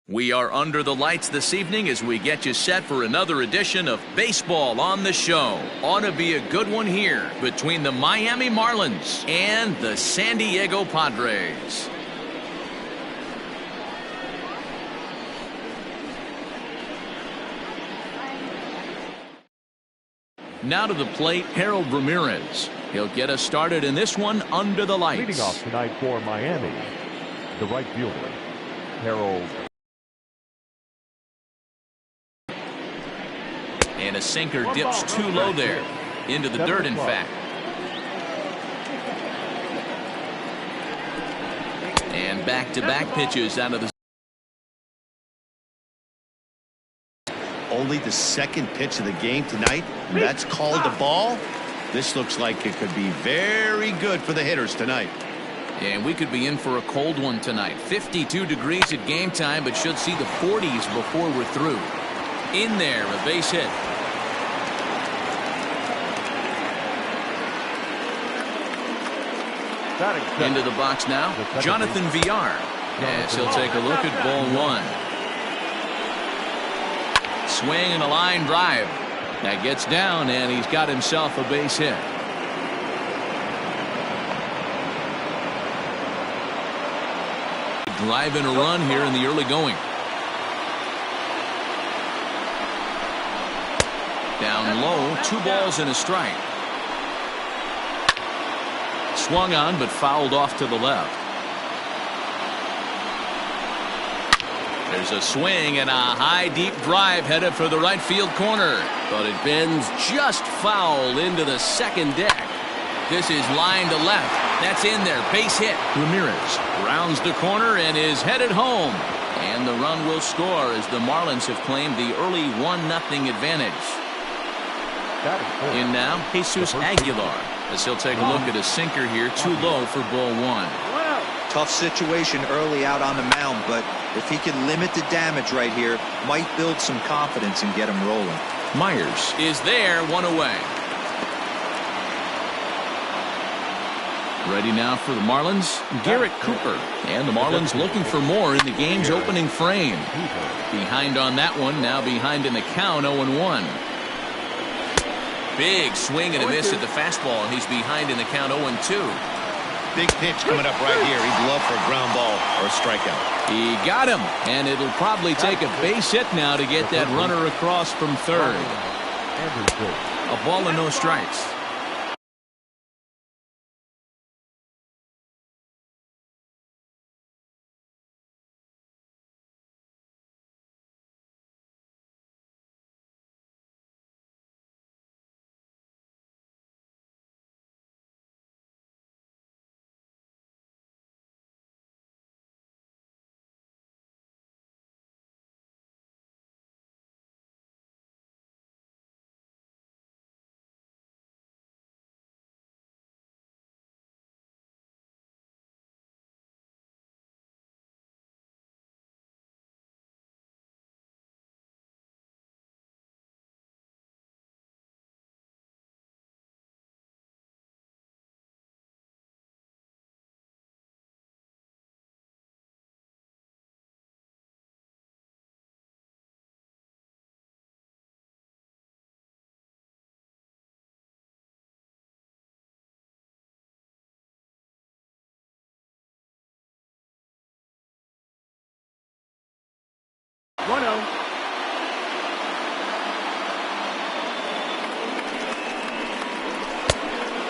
We are under the lights this evening as we get you set for another edition of Baseball on the Show. Ought to be a good one here between the Miami Marlins and the San Diego Padres. Now to the plate, Harold Ramirez. He'll get us started in this one under the lights. Leading off tonight for Miami, the right fielder, Harold. And a sinker dips too low there. Into the dirt, in fact. And back-to-back pitches out of the... Only the second pitch of the game tonight, and that's called a ball. This looks like it could be very good for the hitters tonight. And we could be in for a cold one tonight. 52 degrees at game time, but should see the 40s before we're through. In there, a base hit. Into the box now, Jonathan Villar. Yes, he'll take a look at ball one. Swing and a line drive. That gets down, and he's got himself a base hit. Driving a run here in the early going. Down low, 2 balls and a strike. Swung on, but fouled off to the left. There's a swing and a high deep drive headed for the right field corner, but it bends just foul into the second deck. This is line to left. That's in there. Base hit. Ramirez rounds the corner and is headed home. And the run will score as the Marlins have claimed the early 1-0 advantage. In now, Jesus Aguilar, as he'll take a look at a sinker here, too low for ball one. Tough situation early out on the mound, but if he can limit the damage right here, might build some confidence and get him rolling. Myers is there, 1 away. Ready now for the Marlins, Garrett Cooper. And the Marlins looking for more in the game's opening frame. Behind on that one, now behind in the count, 0-1. Big swing and a miss at the fastball, and he's behind in the count, 0-2. Big pitch coming up right here. He'd love for a ground ball or a strikeout. He got him, and it'll probably take a base hit now to get that runner across from third. A ball and no strikes.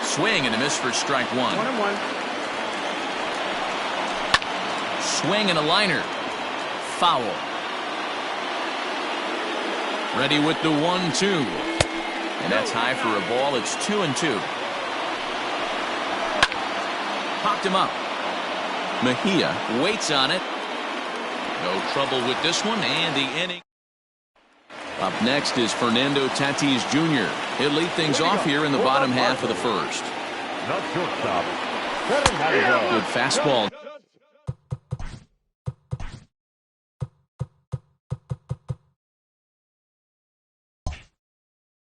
Swing and a miss for strike one. 1-1. Swing and a liner. Foul. Ready with the 1-2. And that's high for a ball. It's 2-2. Popped him up. Mejia waits on it. No trouble with this one, and the inning. Up next is Fernando Tatis Jr. He'll lead things off here in the bottom half of the first. Good fastball.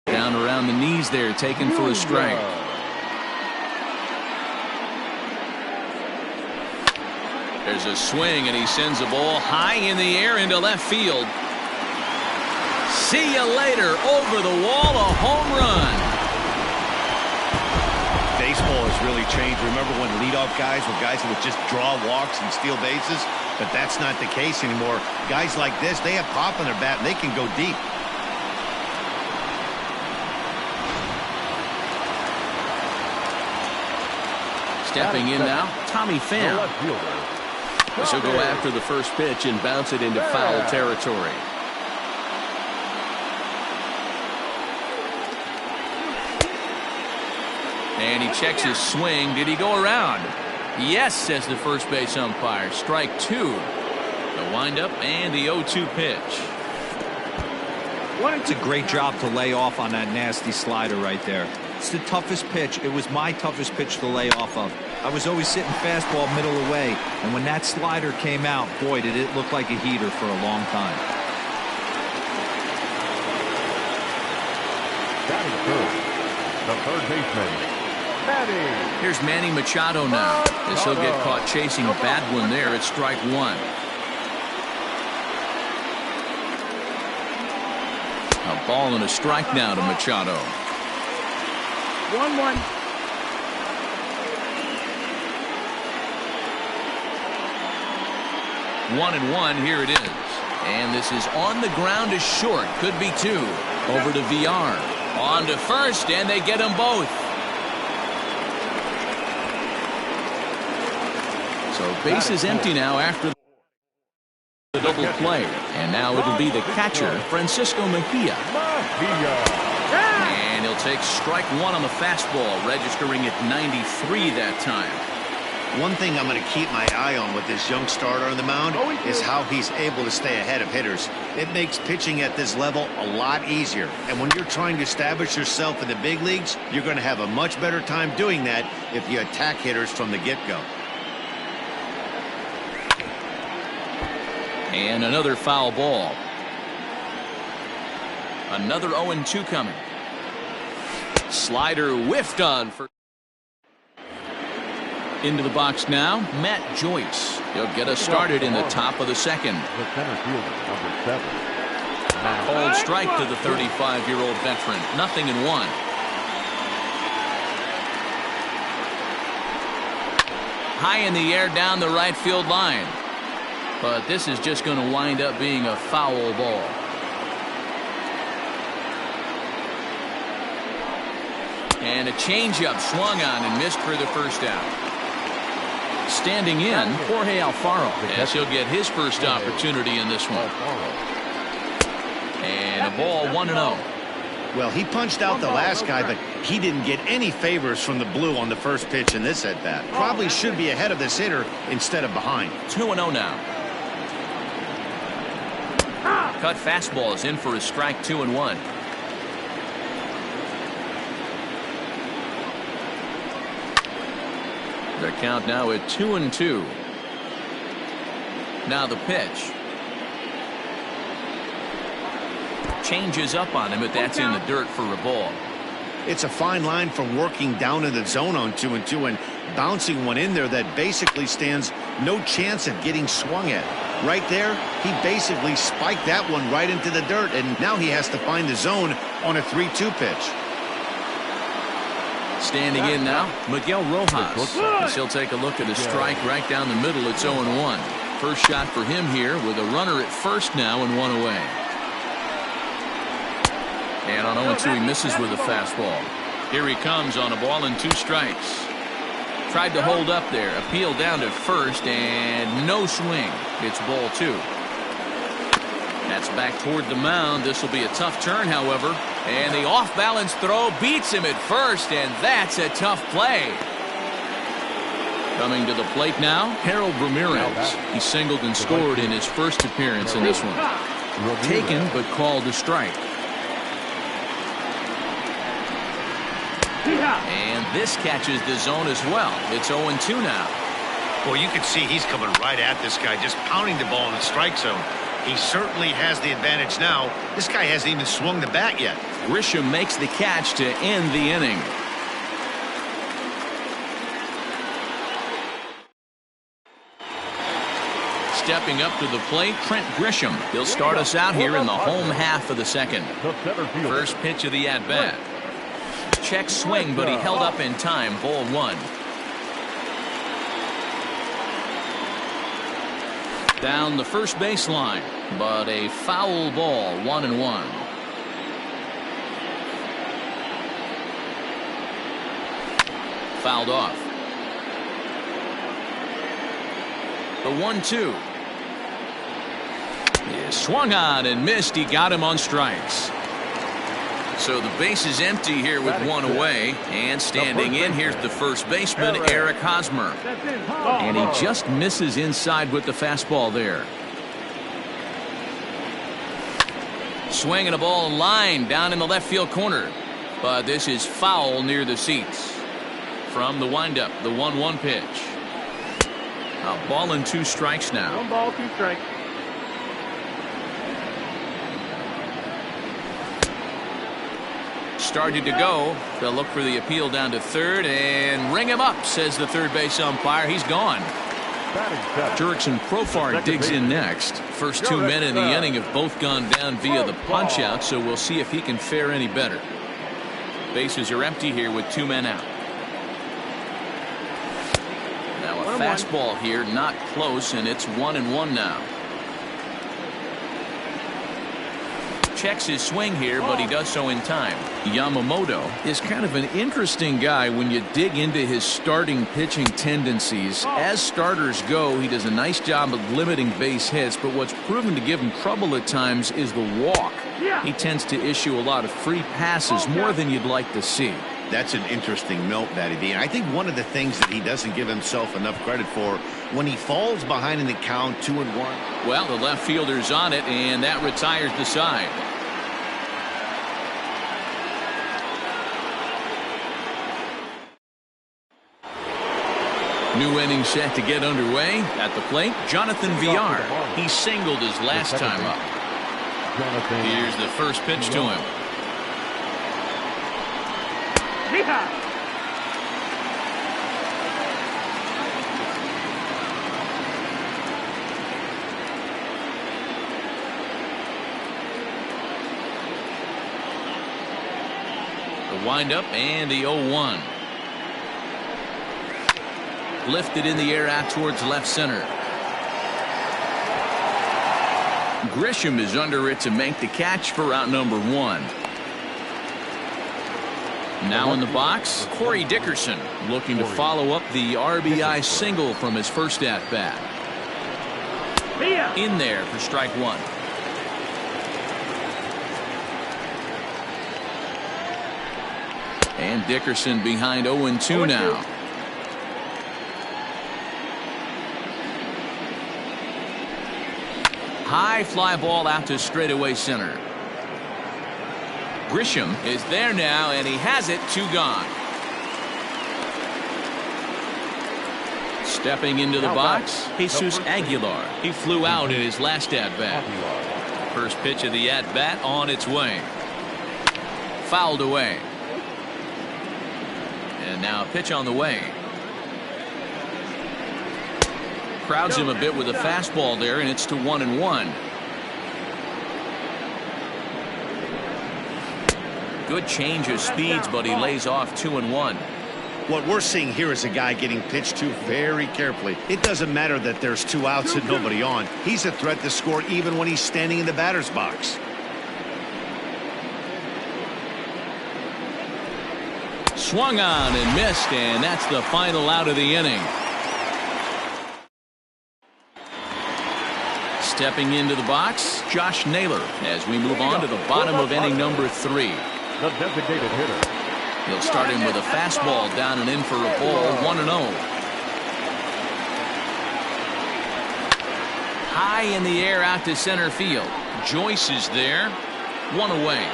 Down around the knees there, taken for a strike. There's a swing, and he sends the ball high in the air into left field. See you later. Over the wall, a home run. Baseball has really changed. Remember when leadoff guys were guys who would just draw walks and steal bases? But that's not the case anymore. Guys like this, they have pop in their bat, and they can go deep. Stepping in now, Tommy Pham. He'll go after the first pitch and bounce it into foul territory. And he checks his swing. Did he go around? Yes, says the first base umpire. Strike two. The windup and the 0-2 pitch. It's a great job to lay off on that nasty slider right there. It's the toughest pitch. It was my toughest pitch to lay off of. I was always sitting fastball middle away, and when that slider came out, boy, did it look like a heater for a long time. Batting first, the third baseman, Manny. Here's Manny Machado now. As he'll get caught chasing a bad one there at strike one. A ball and a strike now to Machado. 1-1. 1-1. Here it is. And this is on the ground to short. Could be two. Over to VR. On to first, and they get them both. So base is empty now after the double play. And now it'll be the catcher, Francisco Mejia. And he'll take strike one on the fastball, registering at 93 that time. One thing I'm going to keep my eye on with this young starter on the mound is how he's able to stay ahead of hitters. It makes pitching at this level a lot easier. And when you're trying to establish yourself in the big leagues, you're going to have a much better time doing that if you attack hitters from the get-go. And another foul ball. Another 0-2 coming. Slider whiffed on for. Into the box now, Matt Joyce. He'll get us started in the top of the second. The center fielder, number 7. Cold strike to the 35-year-old veteran. 0-1. High in the air down the right field line. But this is just going to wind up being a foul ball. And a changeup swung on and missed for the first out. Standing in, Jorge Alfaro, as he'll get his first opportunity in this one. And a ball 1-0. Well, he punched out the last guy, but he didn't get any favors from the blue on the first pitch in this at-bat. Probably should be ahead of this hitter instead of behind. 2-0 now. Cut fastball is in for a strike. 2-1. The count now at 2-2. Now the pitch. Changes up on him, but that's in the dirt for a ball. It's a fine line from working down in the zone on 2-2 and bouncing one in there that basically stands no chance at getting swung at. Right there, he basically spiked that one right into the dirt, and now he has to find the zone on a 3-2 pitch. Standing in now, Miguel Rojas. As he'll take a look at a strike right down the middle. It's 0-1. First shot for him here with a runner at first now and one away. And on 0-2 he misses with a fastball. Here he comes on a ball and 2 strikes. Tried to hold up there. Appeal down to first and no swing. It's ball 2. That's back toward the mound. This will be a tough turn, however. And the off-balance throw beats him at first, and that's a tough play. Coming to the plate now, Harold Ramirez. He singled and scored in his first appearance in this one. Taken, but called a strike. And this catches the zone as well. It's 0-2 now. Well, you can see he's coming right at this guy, just pounding the ball in the strike zone. He certainly has the advantage now. This guy hasn't even swung the bat yet. Grisham makes the catch to end the inning. Stepping up to the plate, Trent Grisham. He'll start us out here in the home half of the second. First pitch of the at-bat. Check swing, but he held up in time. Ball one. Down the first baseline, but a foul ball. 1-1. Fouled off. The 1-2. He swung on and missed. He got him on strikes. So the base is empty here with one away. And standing in, here's the first baseman, Eric Hosmer. And he just misses inside with the fastball there. Swinging a ball line down in the left field corner. But this is foul near the seats. From the windup, the 1-1 pitch. A ball and 2 strikes now. 1 ball, 2 strikes. Started to go. They'll look for the appeal down to third and ring him up, says the third base umpire. He's gone. Jurickson Profar digs in next. First 2 men in the inning have both gone down via the punch out, so we'll see if he can fare any better. Bases are empty here with 2 men out. Now a fastball here, not close, and it's 1-1 now. Checks his swing here, but he does so in time. Yamamoto is kind of an interesting guy when you dig into his starting pitching tendencies. As starters go, he does a nice job of limiting base hits, but what's proven to give him trouble at times is the walk. He tends to issue a lot of free passes, more than you'd like to see. That's an interesting note, Matty B. And I think one of the things that he doesn't give himself enough credit for, when he falls behind in the count 2-1. Well, the left fielder's on it, and that retires the side. New inning set to get underway. At the plate, Jonathan Villar. He singled his last time up. Here's the first pitch to him. The windup and the 0-1. Lifted in the air out towards left center. Grisham is under it to make the catch for out number 1. Now in the box, Corey Dickerson looking to follow up the RBI single from his first at-bat. In there for strike 1. And Dickerson behind 0-2 now. High fly ball out to straightaway center. Grisham is there now, and he has it. 2 gone. Stepping into the box, Jesus Aguilar. He flew out in his last at-bat. First pitch of the at-bat on its way. Fouled away. And now a pitch on the way. Crowds him a bit with a fastball there, and it's to 1-1. Good change of speeds, but he lays off 2-1. What we're seeing here is a guy getting pitched to very carefully. It doesn't matter that there's 2 outs and nobody on. He's a threat to score even when he's standing in the batter's box. Swung on and missed, and that's the final out of the inning. Stepping into the box, Josh Naylor, as we move on to the bottom of inning number 3. The designated hitter. He'll start him with a fastball down and in for a ball. 1-0. High in the air out to center field. Joyce is there. 1 away.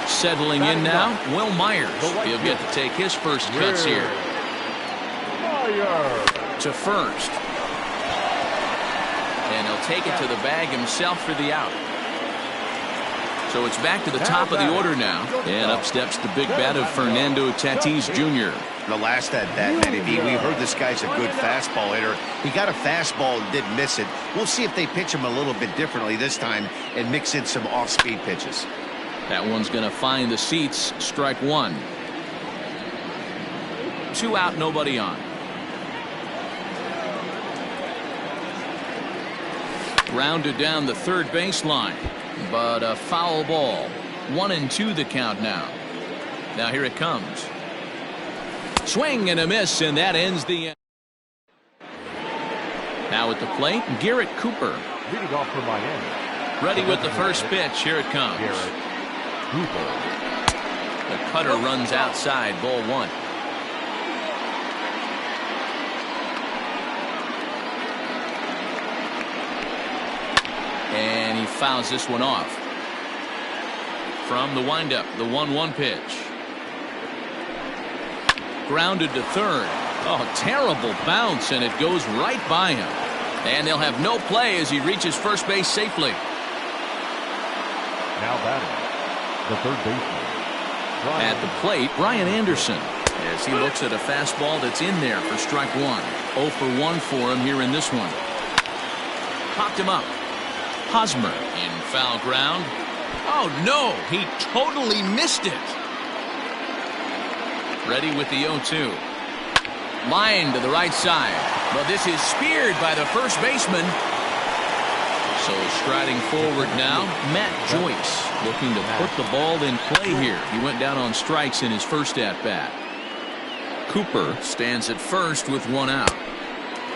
Settling in now, Will Myers. He'll get to take his first cuts here. To first. And he'll take it to the bag himself for the out. So it's back to the top of the order now. And up steps the big bat of Fernando Tatis Jr. The last at bat, Matty B, we heard this guy's a good fastball hitter. He got a fastball and didn't miss it. We'll see if they pitch him a little bit differently this time and mix in some off-speed pitches. That one's going to find the seats. Strike one. 2 out, nobody on. Grounded down the third baseline, but a foul ball. 1-2 the count now. Now here it comes. Swing and a miss, and that ends the. Now at the plate, Garrett Cooper. Leading off for Miami. Ready with the first pitch. Here it comes. Garrett Cooper. The cutter runs outside. Ball one. And he fouls this one off. From the windup, the 1-1 pitch. Grounded to third. Oh, terrible bounce, and it goes right by him. And they'll have no play as he reaches first base safely. Now batting, the third baseman. At the plate, Brian Anderson, as he looks at a fastball that's in there for strike one. 0 for 1 for him here in this one. Popped him up. Hosmer in foul ground. Oh, no, he totally missed it. Ready with the 0-2. Line to the right side. But this is speared by the first baseman. So striding forward now, Matt Joyce looking to put the ball in play here. He went down on strikes in his first at-bat. Cooper stands at first with 1 out.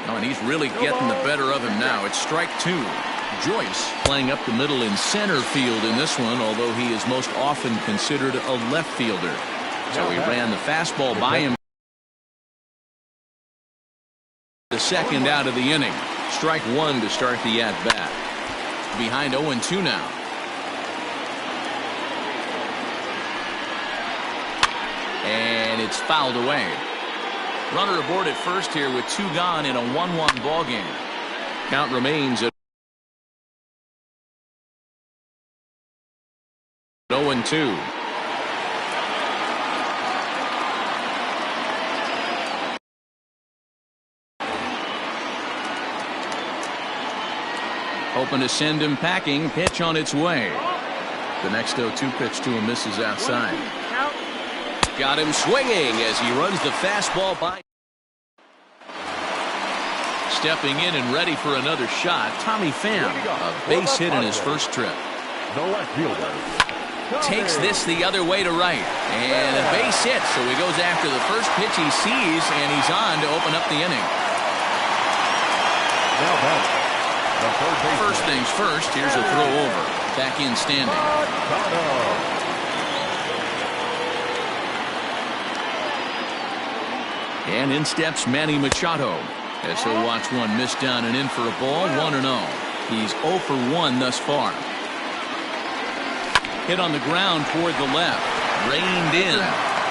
Oh, and he's really getting the better of him now. It's strike 2. Joyce playing up the middle in center field in this one, although he is most often considered a left fielder. So he ran the fastball by him. The second out of the inning. Strike 1 to start the at-bat. Behind 0-2 now. And it's fouled away. Runner aboard at first here with 2 gone in a 1-1 ball game. Count remains at 0-2. Hoping to send him packing. Pitch on its way. The next 0-2 pitch to him misses outside. Got him swinging as he runs the fastball by. Stepping in and ready for another shot, Tommy Pham, a base hit in his first trip. The left fielder. Takes this the other way to right. And a base hit, so he goes after the first pitch he sees, and he's on to open up the inning. Now batting, the third baseman. First things first, here's a throw over. Back in standing. And in steps Manny Machado. As he'll watch one miss down and in for a ball. 1-0. He's 0 for 1 thus far. Hit on the ground toward the left. Reined in.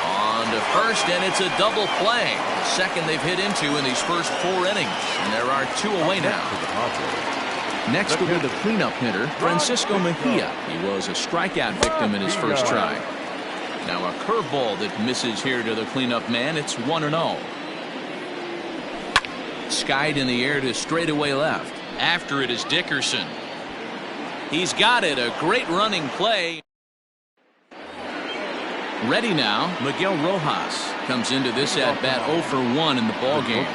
On to first, and it's a double play. The second they've hit into in these first 4 innings. And there are 2 away now. Next will be the cleanup hitter, Francisco Mejia. He was a strikeout victim in his first try. Now a curveball that misses here to the cleanup man. It's 1-0. Skied in the air to straightaway left. After it is Dickerson. He's got it. A great running play. Ready now. Miguel Rojas comes into this at bat 0 for 1 in the ball game.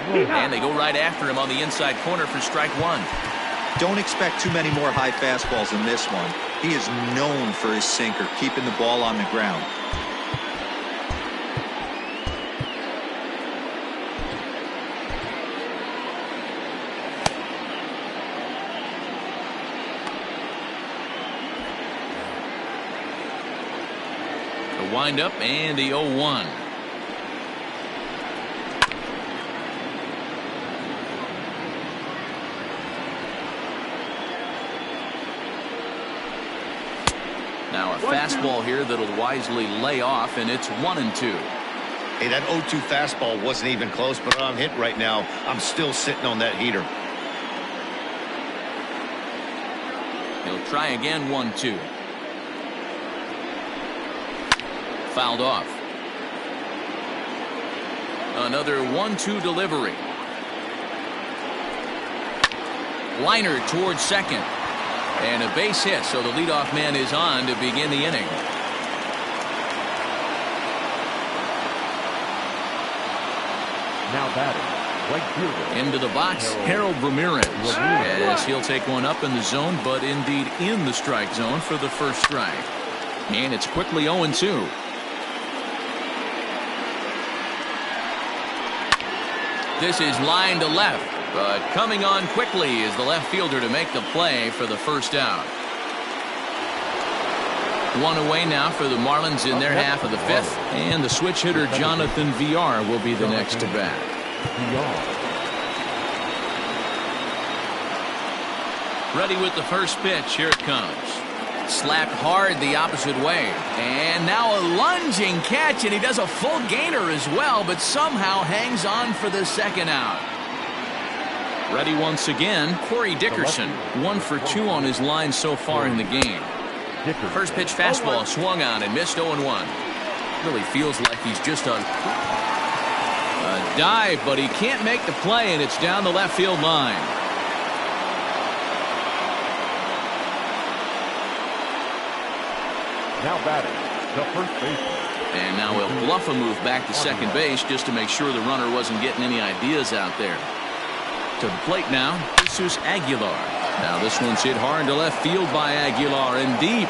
And they go right after him on the inside corner for strike 1. Don't expect too many more high fastballs in this one. He is known for his sinker, keeping the ball on the ground. The windup and the 0-1. Now a fastball here that'll wisely lay off, and it's 1-2. Hey, that 0-2 fastball wasn't even close, but I'm hit right now. I'm still sitting on that heater. He'll try again. 1-2. fouled off. Another 1-2 delivery. Liner towards second. And a base hit, so the leadoff man is on to begin the inning. Now batting, right fielder. Into the box, Harold Ramirez. As he'll take one up in the zone, but indeed in the strike zone for the first strike. And it's quickly 0-2. This is line to left, but coming on quickly is the left fielder to make the play for the first out. One away now for the Marlins in their half of the fifth, and the switch hitter Jonathan VR will be the next to bat. Ready with the first pitch. Here it comes. Slapped hard the opposite way, and now a lunging catch, and he does a full gainer as well, but somehow hangs on for the second out. Ready once again, Corey Dickerson, 1 for 2 on his line so far in the game. First pitch fastball swung on and missed 0-1. Really feels like he's just on a dive, but he can't make the play, and it's down the left field line. Now batting, the first baseman. And now he'll bluff a move back to second base just to make sure the runner wasn't getting any ideas out there. To the plate now, Jesus Aguilar. Now this one's hit hard to left field by Aguilar and deep.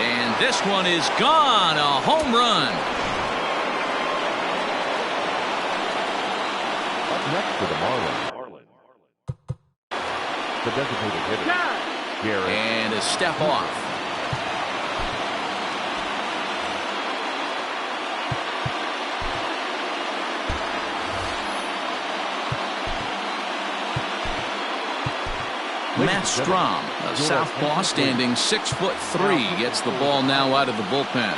And this one is gone. A home run. Up next for the Marlins. The designated hitter. Garrett. And a step off. Matt Strom, a southpaw standing 6'3", gets the ball now out of the bullpen.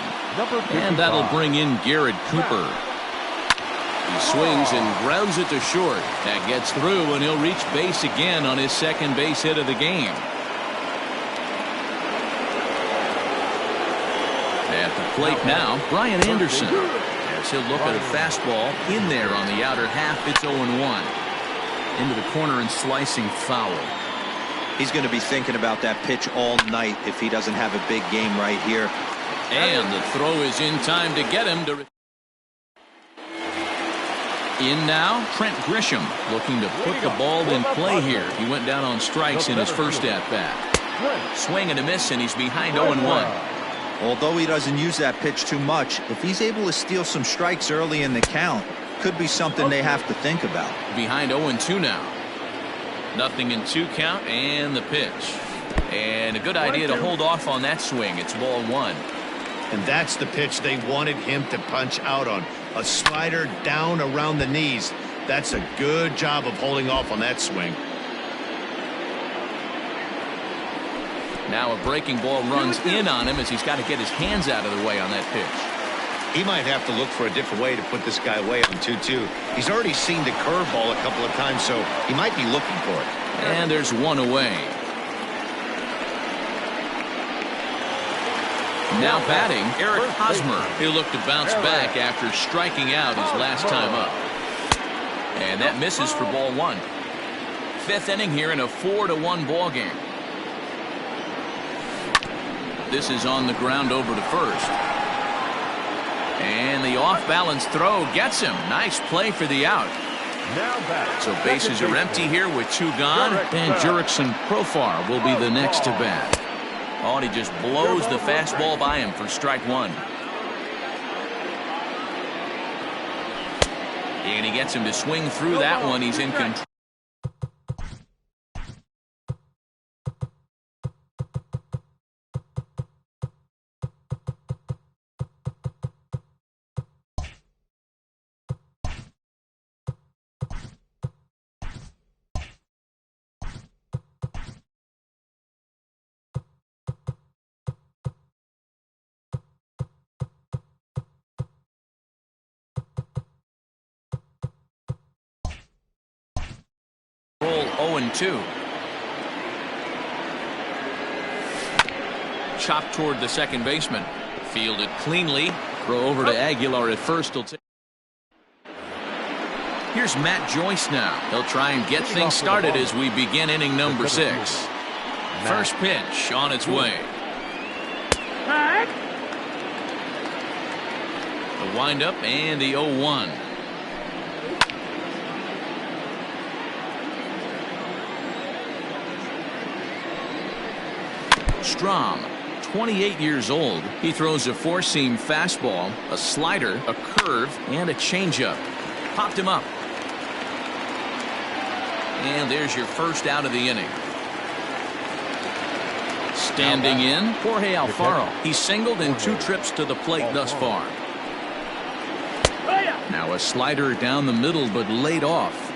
And that'll bring in Garrett Cooper. He swings and grounds it to short. That gets through, and he'll reach base again on his second base hit of the game. At the plate now, Brian Anderson. As he'll look at a fastball in there on the outer half, it's 0-1. Into the corner and slicing foul. He's going to be thinking about that pitch all night if he doesn't have a big game right here. And the throw is in time to get him to. In now, Trent Grisham looking to put the ball in play here. He went down on strikes in his first at-bat. Swing and a miss, and he's behind 0-1. Although he doesn't use that pitch too much, if he's able to steal some strikes early in the count, could be something they have to think about. Behind 0-2 now. Nothing in 2 count, and the pitch. And a good idea to hold off on that swing. It's ball 1. And that's the pitch they wanted him to punch out on. A slider down around the knees. That's a good job of holding off on that swing. Now a breaking ball runs in on him as he's got to get his hands out of the way on that pitch. He might have to look for a different way to put this guy away on 2-2. He's already seen the curveball a couple of times, so he might be looking for it. And there's one away. Now batting, Eric Hosmer. He'll look to bounce back after striking out his last time up. And that misses for ball 1. 5th inning here in a 4-1 ball game. This is on the ground over to first. And the off-balance throw gets him. Nice play for the out. So bases are empty here with 2 gone. And Jurickson Profar will be the next to bat. Oh, and he just blows the fastball by him for strike 1. And he gets him to swing through that one. He's in control. Roll 0-2. Chopped toward the second baseman. Fielded cleanly. Throw over to Aguilar at first. Here's Matt Joyce now. He'll try and get things started as we begin inning number 6. First pitch on its way. The windup and the 0-1. Strom, 28 years old. He throws a four-seam fastball, a slider, a curve, and a changeup. Popped him up. And there's your first out of the inning. Standing in, Jorge Alfaro. He's singled in 2 trips to the plate thus far. Now a slider down the middle, but laid off.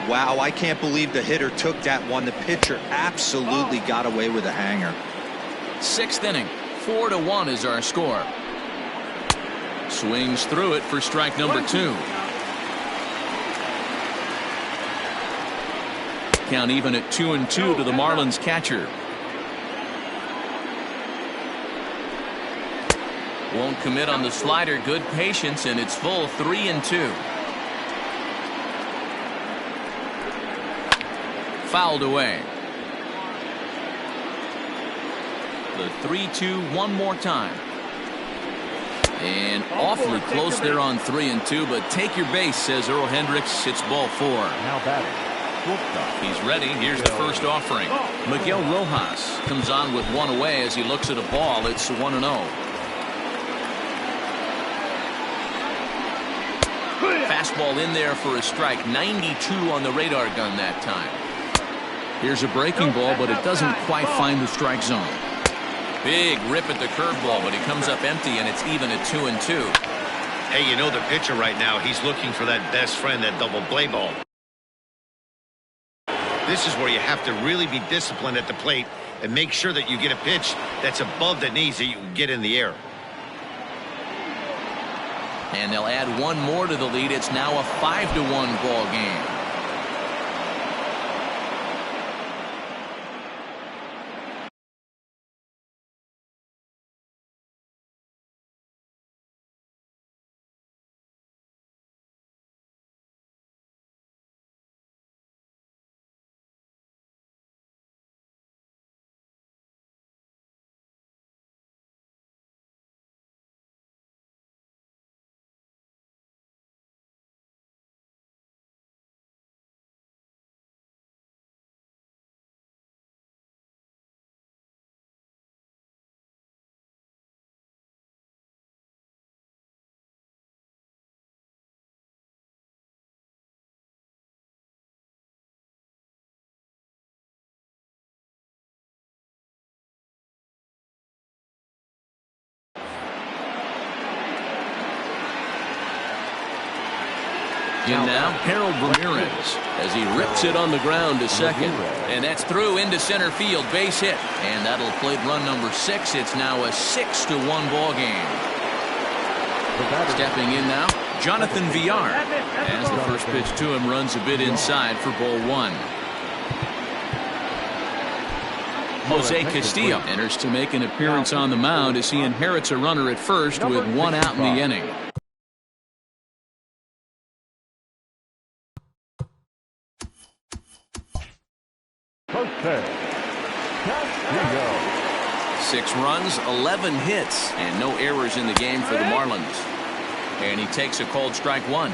Wow, I can't believe the hitter took that one. The pitcher absolutely got away with a hanger. 6th inning, 4-1 is our score. Swings through it for strike number 2. Count even at 2-2 to the Marlins catcher. Won't commit on the slider. Good patience, and it's full 3-2. Fouled away. The 3-2 one more time. And awfully close there on 3-2, but take your base, says Earl Hendricks. It's ball 4. Now batting. He's ready. Here's the first offering. Miguel Rojas comes on with one away as he looks at a ball. It's 1-0. Fastball in there for a strike. 92 on the radar gun that time. Here's a breaking ball, but it doesn't quite find the strike zone. Big rip at the curveball, but he comes up empty, and it's even at 2-2. Hey, you know the pitcher right now, he's looking for that best friend, that double play ball. This is where you have to really be disciplined at the plate and make sure that you get a pitch that's above the knees that you can get in the air. And they'll add one more to the lead. It's now a 5-1 ball game. In now, Harold Ramirez as he rips it on the ground to second. And that's through into center field. Base hit. And that'll plate run number 6. It's now a 6-1 ball game. Stepping in now, Jonathan Villar. As the first pitch to him runs a bit inside for ball 1. Jose Castillo enters to make an appearance on the mound as he inherits a runner at first with 1 out in the inning. Okay. 6 runs, 11 hits, and no errors in the game for the Marlins. And he takes a called strike 1.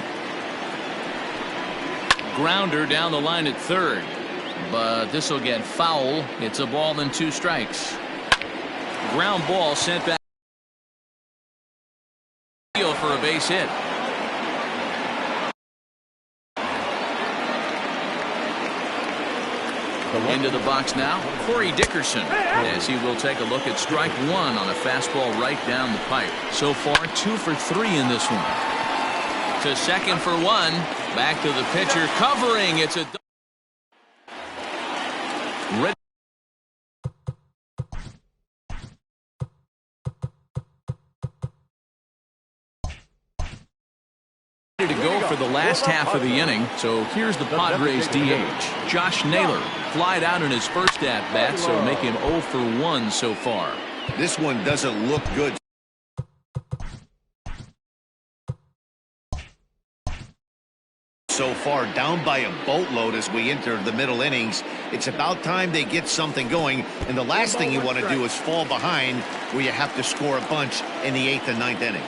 Grounder down the line at third, but this will get foul. It's a ball and 2 strikes. Ground ball sent back for a base hit. Into the box now, Corey Dickerson, as he will take a look at strike 1 on a fastball right down the pipe. So far, 2 for 3 in this one. To second for 1. Back to the pitcher, covering. It's a red. To go for the last half of the inning. So here's the Padres DH, Josh Naylor. Flied out in his first at-bat, so make him 0 for 1 so far. This one doesn't look good. So far, down by a boatload as we enter the middle innings. It's about time they get something going, and the last thing you want to do is fall behind where you have to score a bunch in the 8th and 9th inning.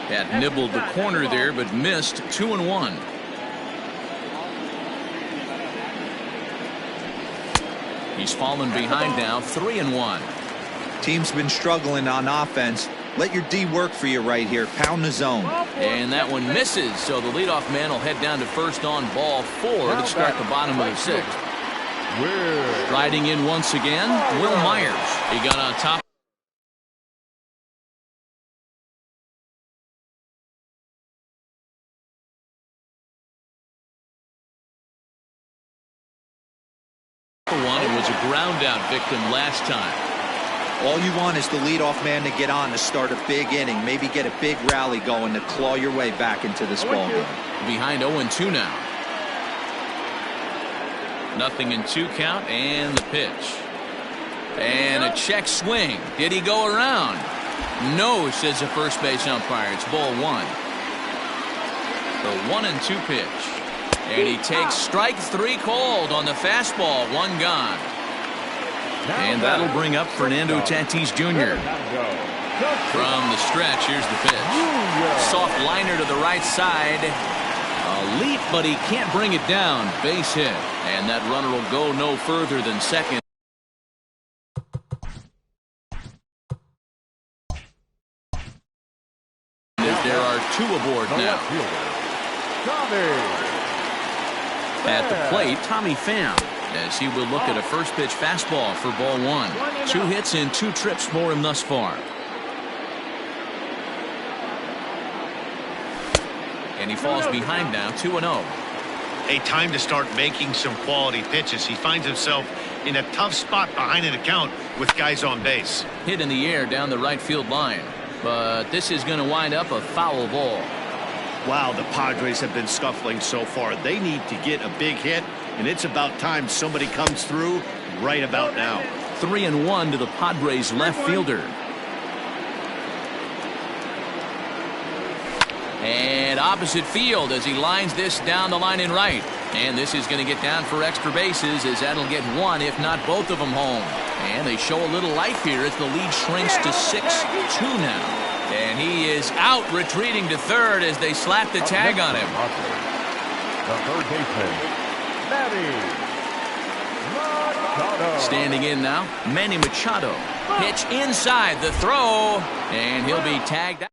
That nibbled the corner there, but missed. 2-1. He's fallen behind now. 3-1. Team's been struggling on offense. Let your D work for you right here. Pound the zone. And that one misses, so the leadoff man will head down to first on ball 4 to start the bottom of the 6th. Riding in once again, Will Myers. He got on top. It was a ground out victim last time. All you want is the leadoff man to get on to start a big inning, maybe get a big rally going to claw your way back into this ball game. Behind 0-2 now. 0-2 count, and the pitch. And a check swing. Did he go around? No, says the first base umpire. It's ball 1. The 1-2 pitch. And he takes strike 3 called on the fastball. 1 gone. And that'll bring up Fernando Tatis Jr. From the stretch, here's the pitch. Soft liner to the right side. A leap, but he can't bring it down. Base hit. And that runner will go no further than second. There are 2 aboard now. At the plate, Tommy Pham, as he will look at a first pitch fastball for ball 1. 2 hits and 2 trips for him thus far. And he falls behind now, 2-0. A time to start making some quality pitches. He finds himself in a tough spot behind an account with guys on base. Hit in the air down the right field line. But this is going to wind up a foul ball. Wow, the Padres have been scuffling so far. They need to get a big hit, and it's about time somebody comes through right about now. 3-1 to the Padres left fielder. And opposite field as he lines this down the line in right. And this is going to get down for extra bases, as that'll get 1, if not both of them home. And they show a little life here as the lead shrinks to 6-2 now. And he is out, retreating to third as they slap the tag on him. The third baseman, Machado. Standing in now, Manny Machado. Pitch inside the throw, and he'll be tagged out.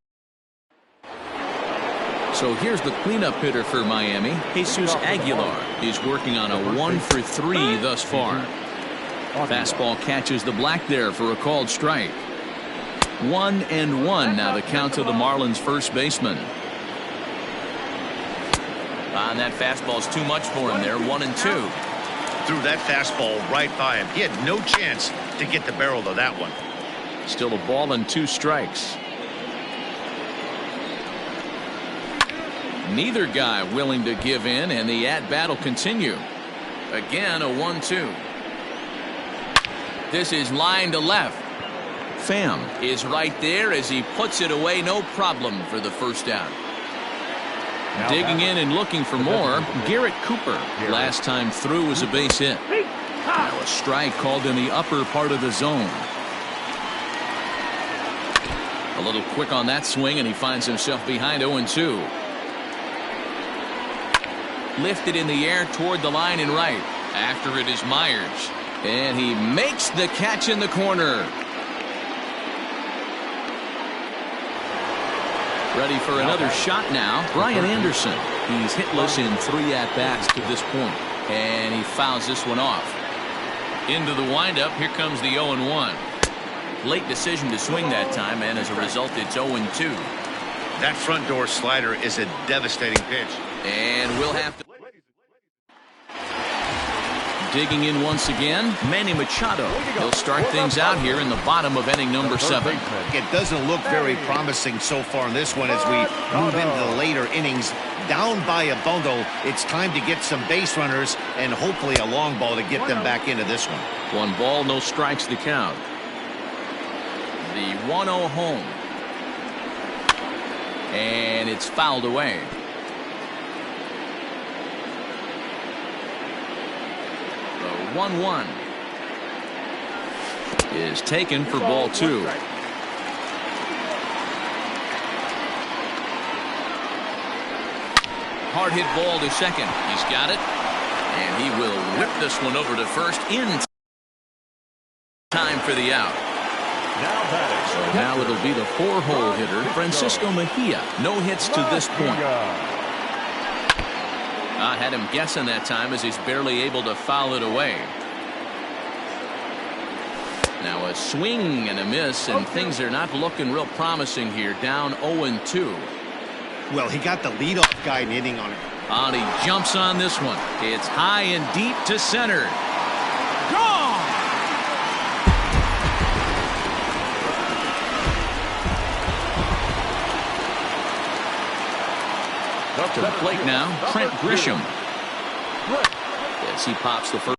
So here's the cleanup hitter for Miami. Jesus Aguilar is working on a 1-for-3 thus far. Fastball catches the black there for a called strike. 1-1 now the count to the Marlins first baseman. And that fastball's too much for him there. 1-2. Threw that fastball right by him. He had no chance to get the barrel of that one. Still a ball and 2 strikes. Neither guy willing to give in, and the at-bat will continue. Again, a 1-2. This is line to left. Pham is right there as he puts it away, no problem for the first out. Digging in and looking for more, Garrett Cooper. Last time through was a base hit. Now a strike called in the upper part of the zone. A little quick on that swing, and he finds himself behind 0-2. Lifted in the air toward the line and right. After it is Myers. And he makes the catch in the corner. Ready for another shot now. Brian Anderson. He's hitless in 3 at-bats to this point. And he fouls this one off. Into the windup. Here comes the 0-1. Late decision to swing that time, and as a result, it's 0-2. That front door slider is a devastating pitch. And we'll have to. Digging in once again, Manny Machado. He'll start things out here in the bottom of inning number 7. It doesn't look very promising so far in this one as we move into the later innings. Down by a bundle, it's time to get some base runners and hopefully a long ball to get them back into this one. 1 ball, no strikes to count. The 1-0 home. And it's fouled away. 1-1. Is taken for ball 2. Hard hit ball to second. He's got it. And he will whip this one over to first in time for the out. So now it'll be the 4-hole hitter, Francisco Mejia. No hits to this point. I had him guessing that time as he's barely able to foul it away. Now a swing and a miss, and things are not looking real promising here. Down 0-2. Well, he got the leadoff guy hitting on it. And he jumps on this one. It's high and deep to center. Gone! Up to the plate now, Trent Grisham. As he pops the first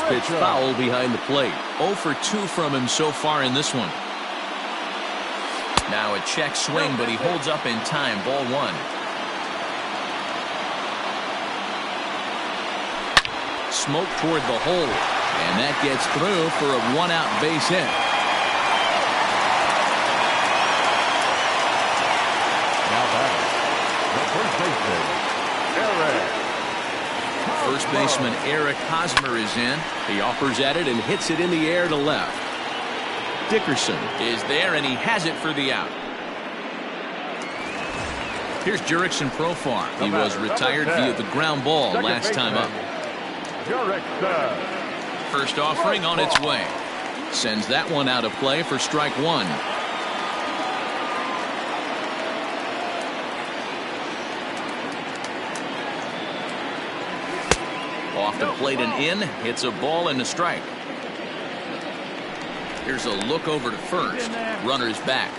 pitch foul behind the plate. 0 for 2 from him so far in this one. Now a check swing, but he holds up in time. Ball 1. Smoke toward the hole, and that gets through for a 1-out base hit. Now batting, the first baseman, First baseman Eric. Eric Hosmer is in. He offers at it and hits it in the air to left. Dickerson is there, and he has it for the out. Here's Jurickson Profar. He was retired via the ground ball last time up. First offering on its way. Sends that one out of play for strike 1. Off the plate and in. Hits a ball and a strike. Here's a look over to first. Runner's back.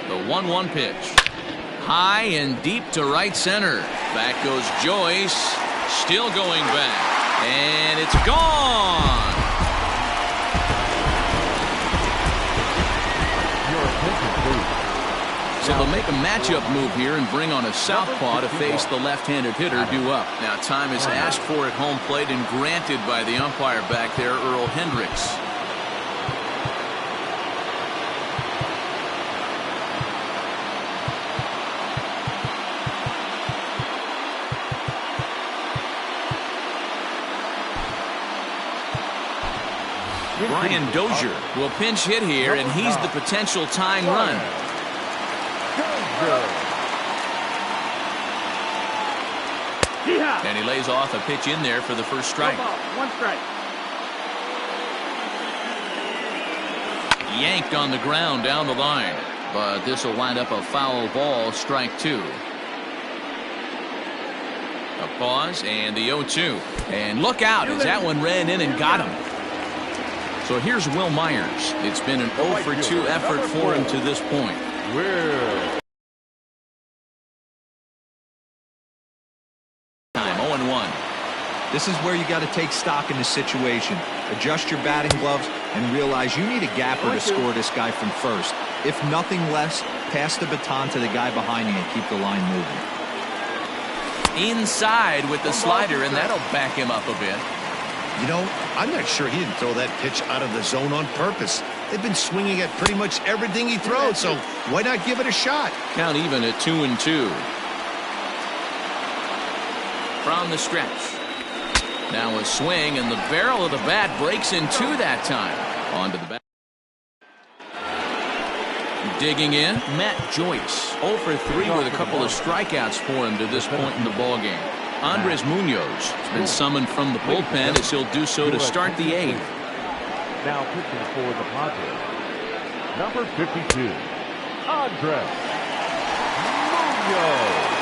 The 1-1 pitch. High and deep to right center. Back goes Joyce. Still going back. And it's gone. So they'll make a matchup move here and bring on a southpaw to face the left-handed hitter due up. Now time is asked for at home plate and granted by the umpire back there, Earl Hendricks. Brian Dozier will pinch hit here, and he's the potential tying run. And he lays off a pitch in there for the first strike. 1 strike. Yanked on the ground down the line, but this will wind up a foul ball. Strike 2. A pause and the 0-2, and look out as that one ran in and got him. So here's Will Myers. It's been an 0 for 2 effort for him to this point. Time 0-1. This is where you got to take stock in the situation. Adjust your batting gloves and realize you need a gapper to score this guy from first. If nothing less, pass the baton to the guy behind you and keep the line moving. Inside with the slider, and that'll back him up a bit. You know, I'm not sure he didn't throw that pitch out of the zone on purpose. They've been swinging at pretty much everything he throws, so why not give it a shot? Count even at 2-2. From the stretch. Now a swing, and the barrel of the bat breaks in 2 that time. On to the bat. Digging in, Matt Joyce. 0 for 3 with a couple of strikeouts for him to this point in the ballgame. Andres Munoz has been summoned from the bullpen as he'll do so to start the 8th. Now pitching for the Padres, number 52, Andres Munoz.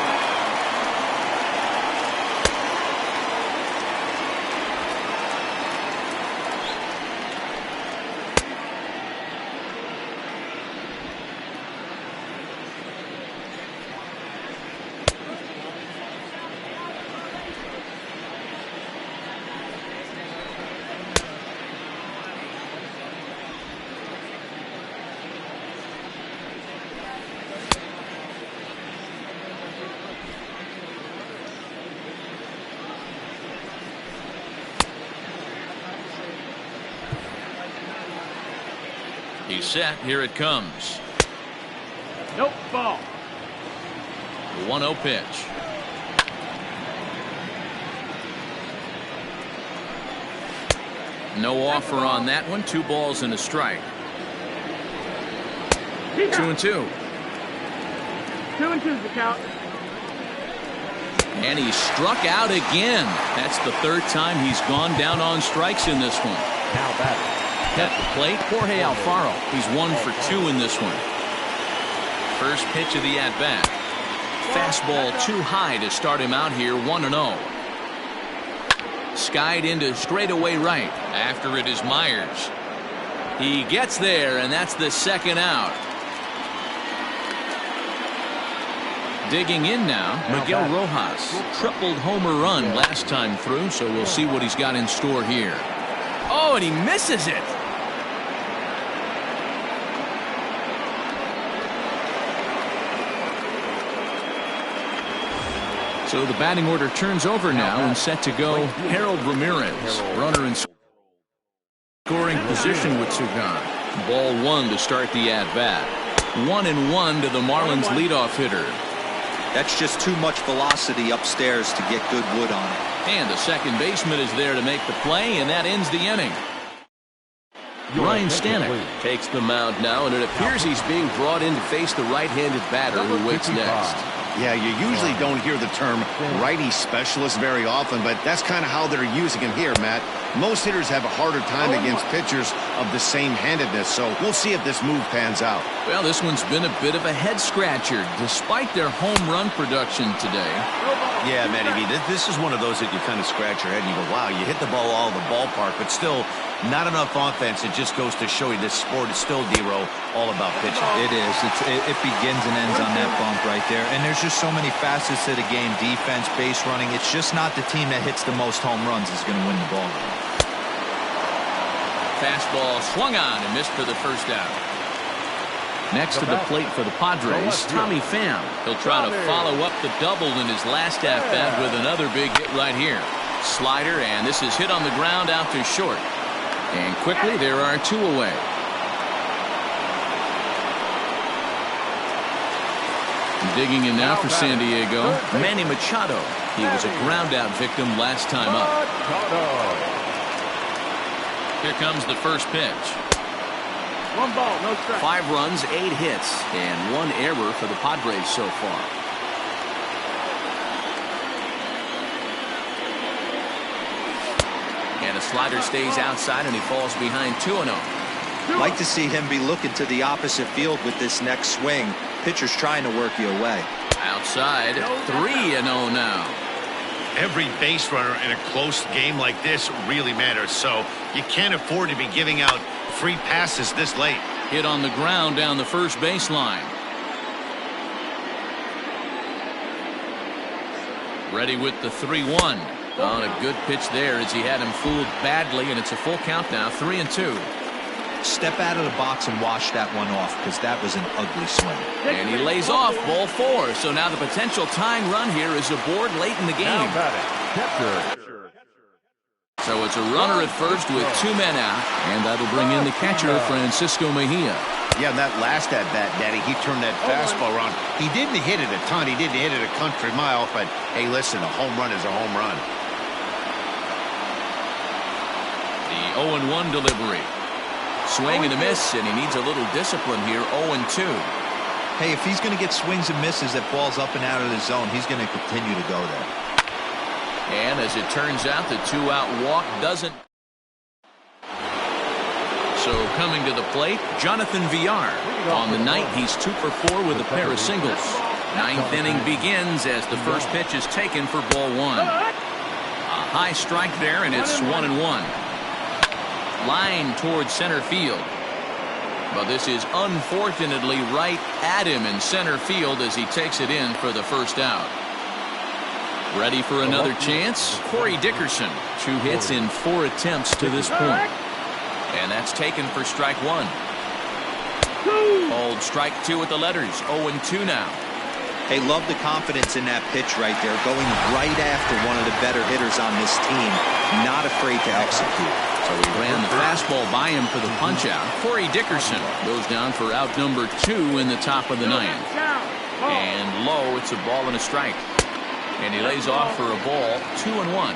He's set. Here it comes. Nope, ball. The 1-0 pitch. No offer on that one. 2 balls and a strike. 2-2. 2-2's the count. And he struck out again. That's the 3rd time he's gone down on strikes in this one. Now batting. At the plate, Jorge Alfaro. He's 1 for 2 in this one. First pitch of the at-bat. Fastball too high to start him out here, 1-0. Skied into straightaway right. After it is Myers. He gets there, and that's the 2nd out. Digging in now, Miguel Rojas. Tripled homer run last time through, so we'll see what he's got in store here. Oh, and he misses it. So the batting order turns over now and set to go Harold Ramirez. Runner in scoring position with 2 gone. Ball 1 to start the at-bat. 1-1 to the Marlins leadoff hitter. That's just too much velocity upstairs to get good wood on it. And the second baseman is there to make the play, and that ends the inning. Ryan Stanek takes the mound now, and it appears he's being brought in to face the right-handed batter who waits next. Yeah, you usually don't hear the term righty specialist very often, but that's kind of how they're using him here, Matt. Most hitters have a harder time against pitchers of the same handedness, so we'll see if this move pans out. Well, this one's been a bit of a head-scratcher, despite their home run production today. Yeah, Matty B, this is one of those that you kind of scratch your head and you go, wow, you hit the ball all the ballpark, but still not enough offense. It just goes to show you this sport is still, D-Row, all about pitching. It is. It begins and ends on that bump right there. And there's just so many facets to the game. Defense, base running. It's just not the team that hits the most home runs is going to win the ball game. Fastball swung on and missed for the 1st out. Next to the plate for the Padres, Tommy Pham. He'll try to follow up the double in his last at-bat with another big hit right here. Slider, and this is hit on the ground out to short. And quickly, there are 2 away. Digging in now for San Diego, Manny Machado. He was a ground-out victim last time up. Here comes the first pitch. 1 ball, no strike. 5 runs, 8 hits, and 1 error for the Padres so far. And a slider stays outside, and he falls behind 2-0. Like to see him be looking to the opposite field with this next swing. Pitcher's trying to work you away. Outside, 3-0 now. Every base runner in a close game like this really matters, so you can't afford to be giving out free passes this late. Hit on the ground down the first baseline. Ready with the 3-1. On a good pitch there as he had him fooled badly, and it's a full count now, 3-2. Step out of the box and wash that one off, because that was an ugly swing. And he lays off ball 4. So now the potential tying run here is aboard late in the game. So it's a runner at first with 2 men out, and that'll bring in the catcher, Francisco Mejia. Yeah, that last at-bat, Daddy, he turned that fastball around. He didn't hit it a ton. He didn't hit it a country mile, but hey, listen, a home run is a home run. The 0-1 delivery. Swing and a miss, and he needs a little discipline here. 0-2. Hey, if he's going to get swings and misses that balls up and out of the zone, he's going to continue to go there. And as it turns out, the 2-out walk doesn't. So coming to the plate, Jonathan Villar. On the night, he's 2 for 4 with a pair of singles. 9th inning begins as the first pitch is taken for ball 1. A high strike there, and it's 1-1. Line towards center field. But this is unfortunately right at him in center field as he takes it in for the first out. Ready for another chance? Corey Dickerson. 2 hits in 4 attempts to this point. And that's taken for strike 1. Old strike 2 with the letters. 0-2 now. Hey, love the confidence in that pitch right there. Going right after one of the better hitters on this team. Not afraid to execute. So he ran the fastball by him for the punch-out. Corey Dickerson goes down for out number 2 in the top of the 9th. And low, it's a ball and a strike. And he lays off for a ball, 2-1.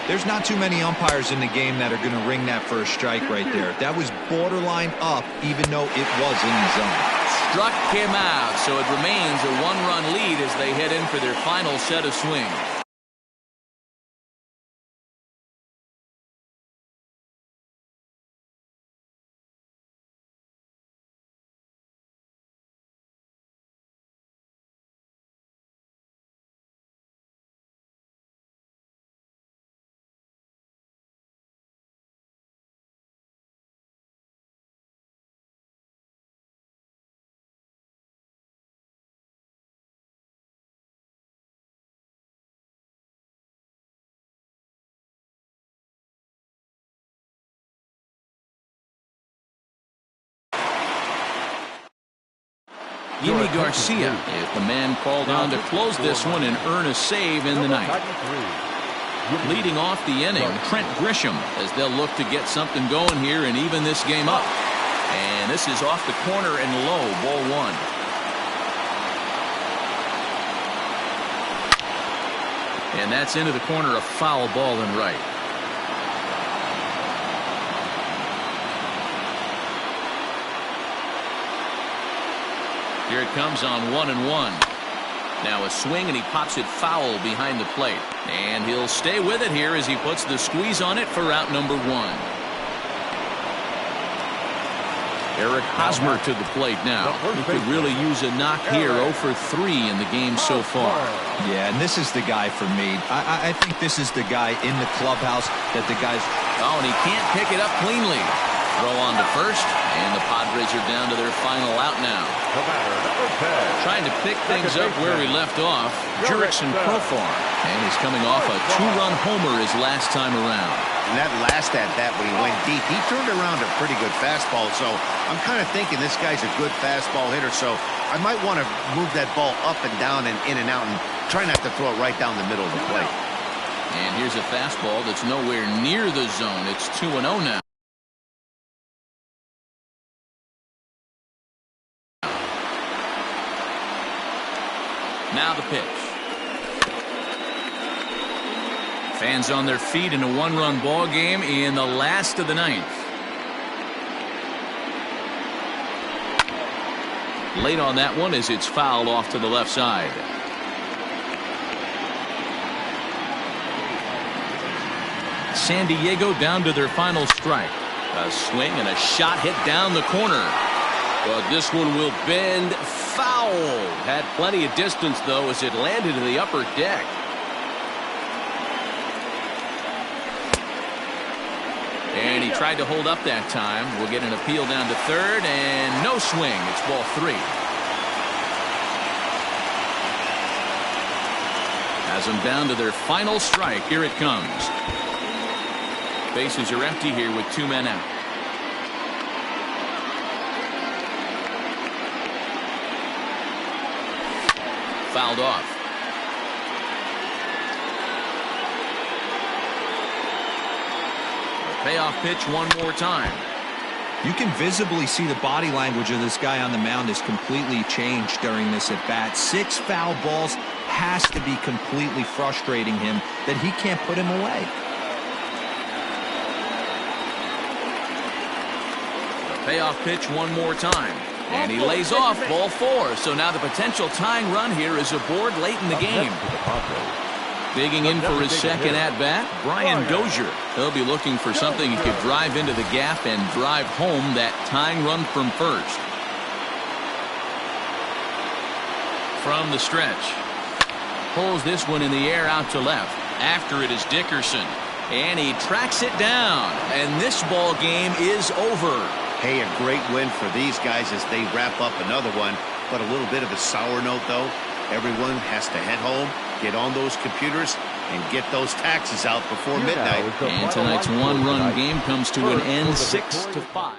There's not too many umpires in the game that are going to ring that for a strike right there. That was borderline up, even though it was in the zone. Struck him out, so it remains a 1-run lead as they head in for their final set of swings. Yimi Garcia is the man called on to close this one and earn a save in the 9th. Leading off the inning, Trent Grisham, as they'll look to get something going here and even this game up. And this is off the corner and low, ball 1. And that's into the corner, a foul ball and right. Here it comes on 1-1. Now a swing and he pops it foul behind the plate. And he'll stay with it here as he puts the squeeze on it for out number 1. Eric Hosmer to the plate now. He could really use a knock here. 0 for 3 in the game so far. Yeah, and this is the guy for me. I think this is the guy in the clubhouse that the guys... Oh, and he can't pick it up cleanly. Throw on to first, and the Padres are down to their final out now. Trying to pick things up where we left off, Jurickson Profar. And he's coming off a 2-run homer his last time around. And that last at-bat when he went deep, he turned around a pretty good fastball. So I'm kind of thinking this guy's a good fastball hitter. So I might want to move that ball up and down and in and out and try not to throw it right down the middle of the plate. And here's a fastball that's nowhere near the zone. It's 2-0 now. Now the pitch. Fans on their feet in a 1-run ball game in the last of the 9th. Late on that one as it's fouled off to the left side. San Diego down to their final strike. A swing and a shot hit down the corner. But this one will bend foul. Had plenty of distance, though, as it landed in the upper deck. And he tried to hold up that time. We'll get an appeal down to third, and no swing. It's ball 3. Has them down to their final strike. Here it comes. Bases are empty here with 2 men out. Fouled off. A payoff pitch one more time. You can visibly see the body language of this guy on the mound is completely changed during this at bat. 6 foul balls has to be completely frustrating him that he can't put him away. A payoff pitch one more time. And he lays off ball 4. So now the potential tying run here is aboard late in the game. Digging in for his second at-bat, Brian Dozier. He'll be looking for something he could drive into the gap and drive home that tying run from first. From the stretch. Pulls this one in the air out to left. After it is Dickerson. And he tracks it down. And this ball game is over. Hey, a great win for these guys as they wrap up another one. But a little bit of a sour note, though. Everyone has to head home, get on those computers, and get those taxes out before midnight. And tonight's 1-run game comes to an end 6-5.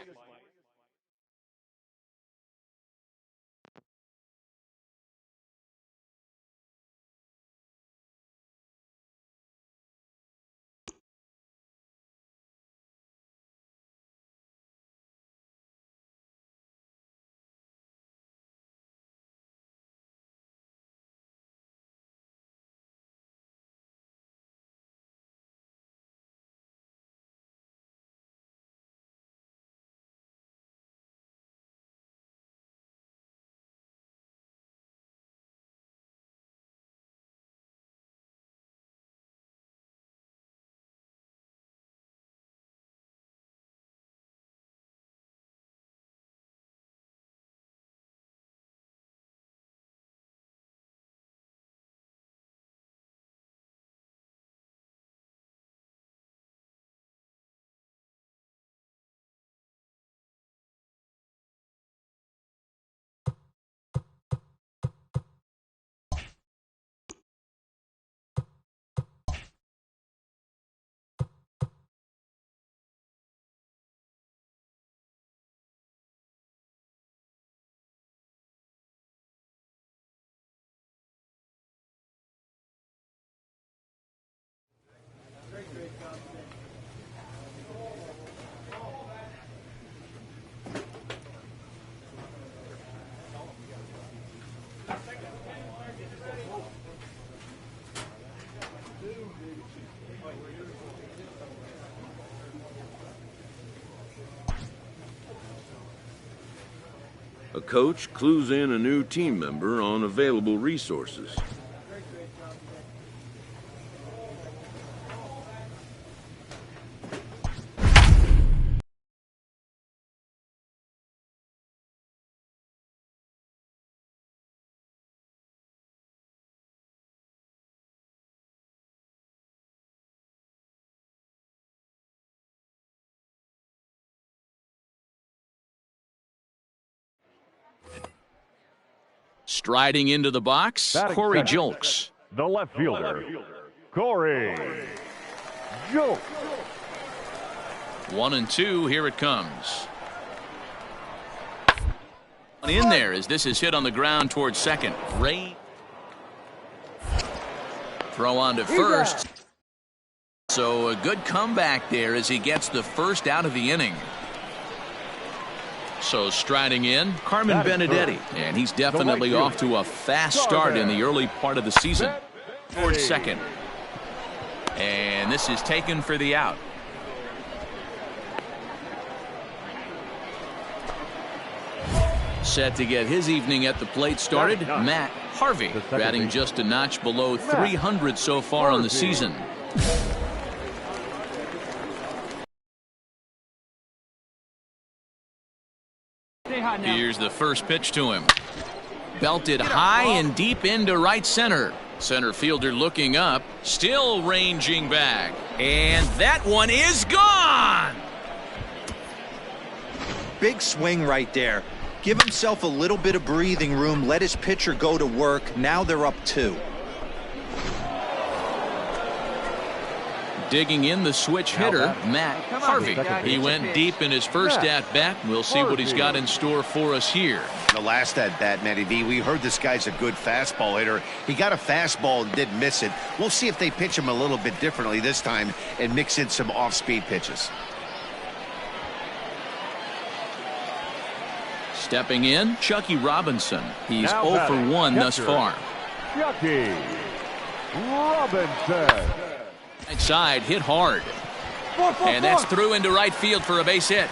A coach clues in a new team member on available resources. Striding into the box, Batting Corey second. Julks. The left fielder, Corey Julks. 1-2, here it comes. In there as this is hit on the ground towards second. Ray. Throw on to first. So a good comeback there as he gets the first out of the inning. So striding in, Carmen Benedetti. And he's definitely off to a fast start in the early part of the season. Towards second. And this is taken for the out. Set to get his evening at the plate started, Matt Harvey, batting just a notch below 300 so far on the season. Here's the first pitch to him. Belted high and deep into right center. Center fielder looking up, still ranging back. And that one is gone! Big swing right there. Give himself a little bit of breathing room. Let his pitcher go to work. Now they're up 2. Digging in the switch hitter, Matt Harvey. He went deep in his first at-bat. We'll see what he's got in store for us here. The last at-bat, Matty V, we heard this guy's a good fastball hitter. He got a fastball and didn't miss it. We'll see if they pitch him a little bit differently this time and mix in some off-speed pitches. Stepping in, Chucky Robinson. He's 0 for 1 thus far. Chucky Robinson. Right side hit hard. And that's through into right field for a base hit.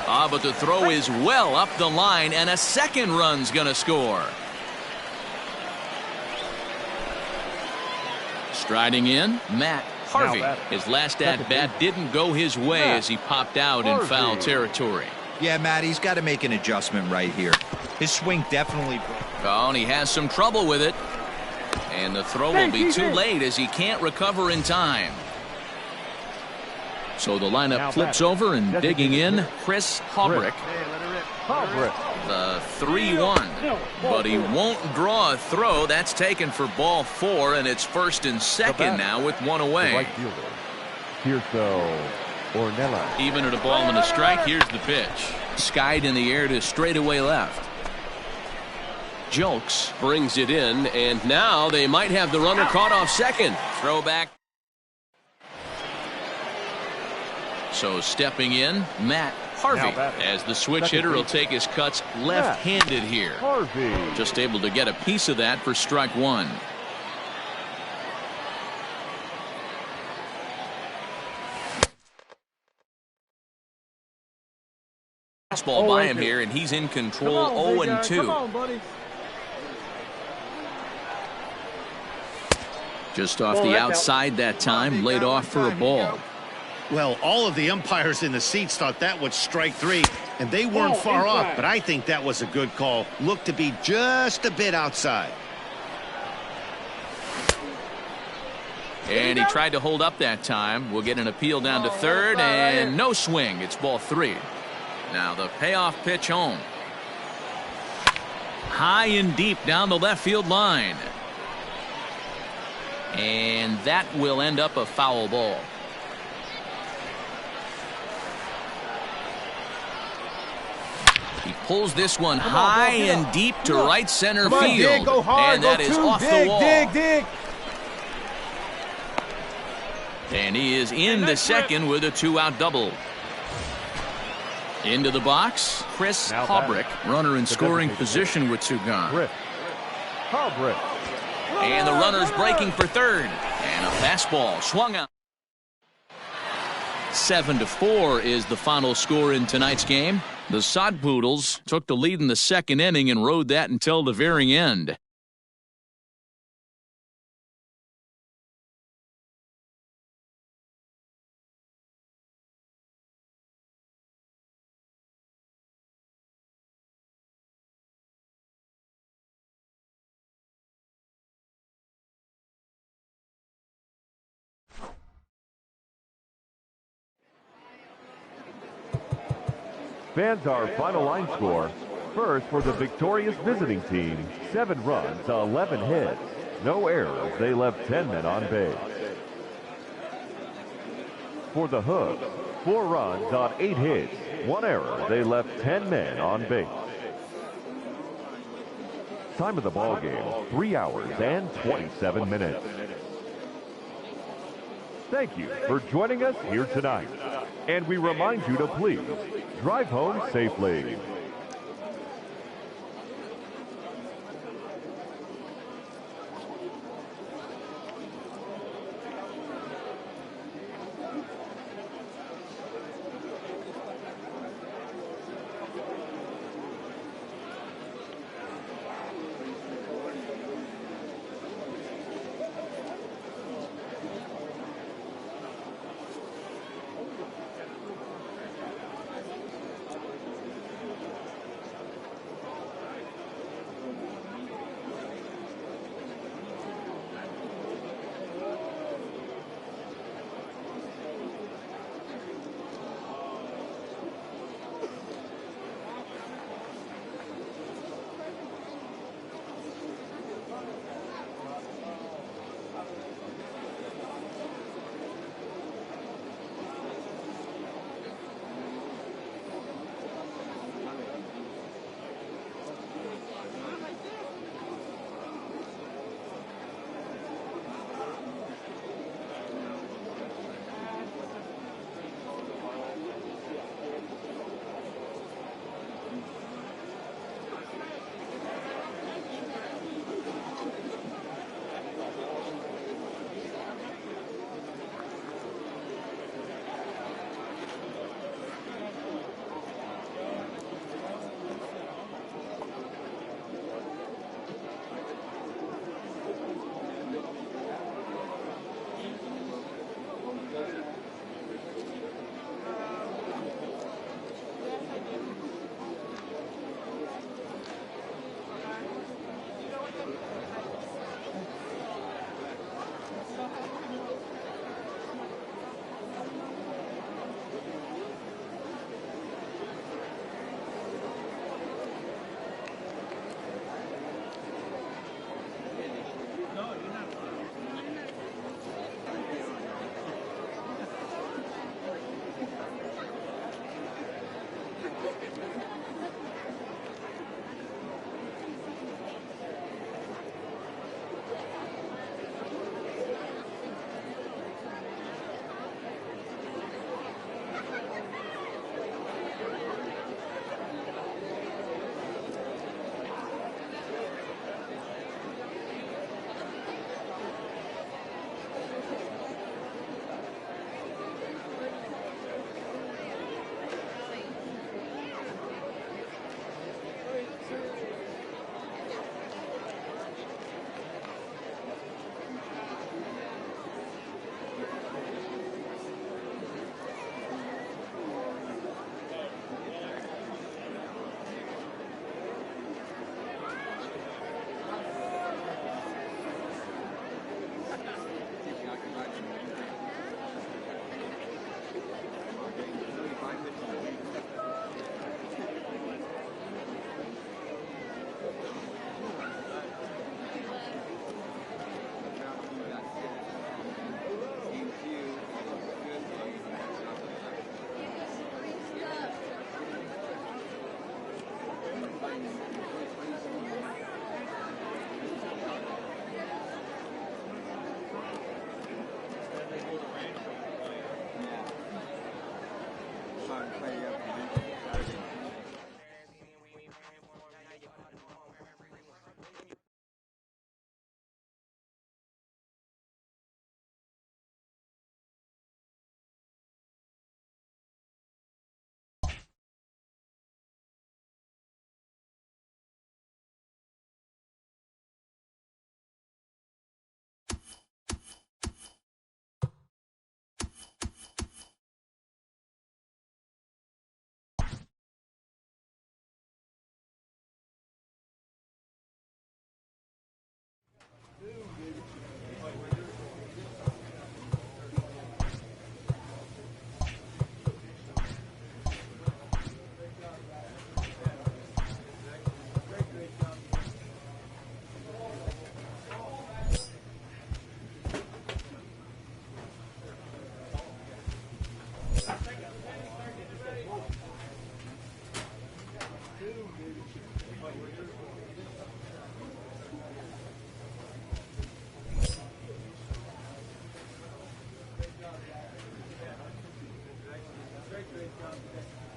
But the throw is well up the line, and a second run's going to score. Striding in, Matt Harvey. His last at-bat didn't go his way as he popped out in foul territory. Yeah, Matt, he's got to make an adjustment right here. His swing definitely. Oh, and he has some trouble with it. And the throw will be too late as he can't recover in time. So the lineup flips over and digging in, Chris Haubrick. The 3-1. But he won't draw a throw. That's taken for ball 4, and it's first and second now with 1 away. Right fielder, Tirso Ornella. Even at a ball and a strike, here's the pitch. Skied in the air to straightaway left. Julks brings it in, and now they might have the runner caught off second. Throw back. So stepping in, Matt Harvey, as the switch hitter will take his cuts left-handed here. Just able to get a piece of that for strike 1. Fastball by him here, and he's in control. 0-2. Come on, buddy. Just off the outside that time, laid off for a ball. Well, all of the umpires in the seats thought that was strike 3, and they weren't far off, but I think that was a good call. Looked to be just a bit outside. And he tried to hold up that time. We'll get an appeal down to third, and no swing. It's ball 3. Now the payoff pitch home. High and deep down the left field line. And that will end up a foul ball. He pulls this one high and deep to right center field. And that is off the wall. Dig. And he is into second with a 2-out double. Into the box, Chris Haubrick, runner in scoring position with 2 gone. And the runner's breaking for third. And a fastball swung out. 7-4 is the final score in tonight's game. The Sod Poodles took the lead in the second inning and rode that until the very end. Fans, our final line score. First, for the victorious visiting team, 7 runs, 11 hits. No errors. They left 10 men on base. For the Hooks, 4 runs on 8 hits. 1 error. They left 10 men on base. Time of the ball game, 3 hours and 27 minutes. Thank you for joining us here tonight. And we remind you to please drive home safely. Great job today.